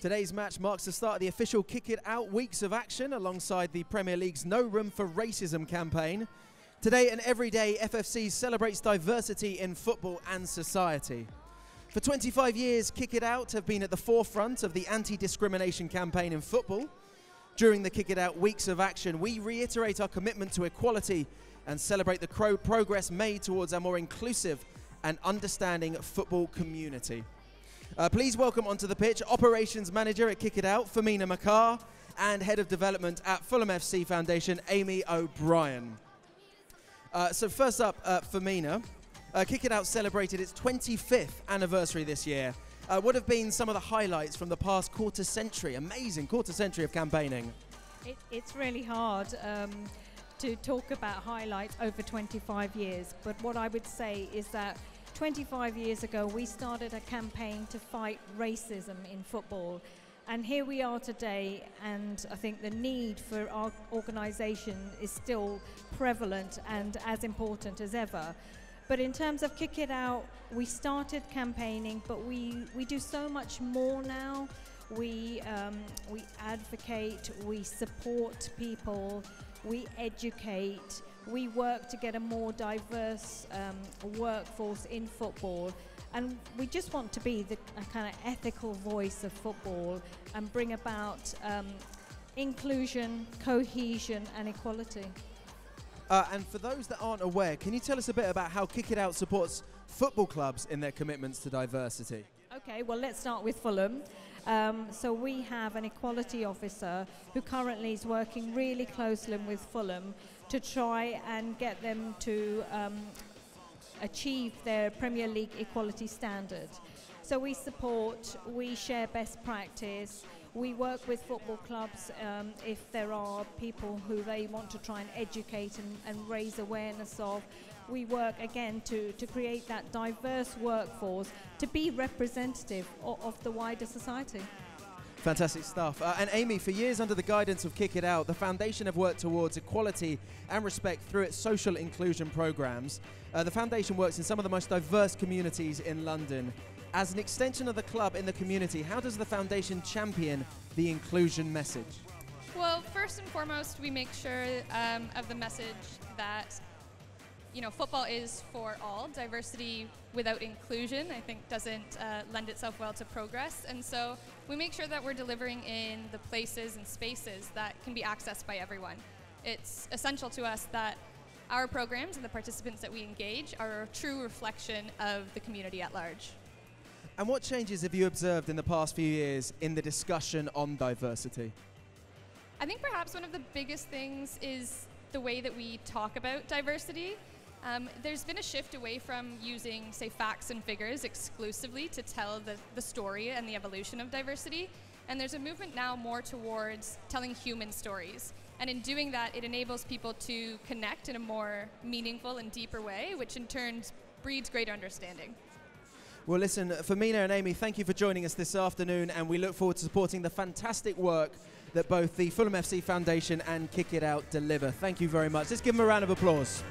Today's match marks the start of the official Kick It Out weeks of action alongside the Premier League's No Room for Racism campaign. Today and every day, FFC celebrates diversity in football and society. For 25 years, Kick It Out have been at the forefront of the anti-discrimination campaign in football. During the Kick It Out weeks of action, we reiterate our commitment to equality and celebrate the progress made towards a more inclusive and understanding football community. Please welcome onto the pitch Operations Manager at Kick It Out, Femina Makkar, and Head of Development at Fulham FC Foundation, Amy O'Brien. So first up, Femina, Kick It Out celebrated its 25th anniversary this year. What have been some of the highlights from the past quarter century? Amazing quarter century of campaigning. It's really hard to talk about highlights over 25 years, but what I would say is that 25 years ago we started a campaign to fight racism in football, and here we are today, and I think the need for our organisation is still prevalent and as important as ever. But in terms of Kick It Out, we started campaigning, but we do so much more now. We advocate, we support people, we educate, we work to get a more diverse workforce in football, and we just want to be the kind of ethical voice of football and bring about inclusion, cohesion and equality. And for those that aren't aware, can you tell us a bit about how Kick It Out supports football clubs in their commitments to diversity? Okay, well, let's start with Fulham. So we have an equality officer who currently is working really closely with Fulham to try and get them to achieve their Premier League equality standard. So we support, we share best practice, we work with football clubs if there are people who they want to try and educate and raise awareness of. We work again to create that diverse workforce to be representative of the wider society. Fantastic stuff. And Amy, for years under the guidance of Kick It Out, the foundation have worked towards equality and respect through its social inclusion programs. The foundation works in some of the most diverse communities in London. As an extension of the club in the community, how does the foundation champion the inclusion message? Well, first and foremost, we make sure of the message that football is for all. Diversity without inclusion, I think, doesn't lend itself well to progress. And so we make sure that we're delivering in the places and spaces that can be accessed by everyone. It's essential to us that our programs and the participants that we engage are a true reflection of the community at large. And what changes have you observed in the past few years in the discussion on diversity? I think perhaps one of the biggest things is the way that we talk about diversity. There's been a shift away from using, say, facts and figures exclusively to tell the story and the evolution of diversity. And there's a movement now more towards telling human stories. And in doing that, it enables people to connect in a more meaningful and deeper way, which in turn breeds greater understanding. Well, listen, Femina and Amy, thank you for joining us this afternoon, and we look forward to supporting the fantastic work that both the Fulham FC Foundation and Kick It Out deliver. Thank you very much. Let's give them a round of applause.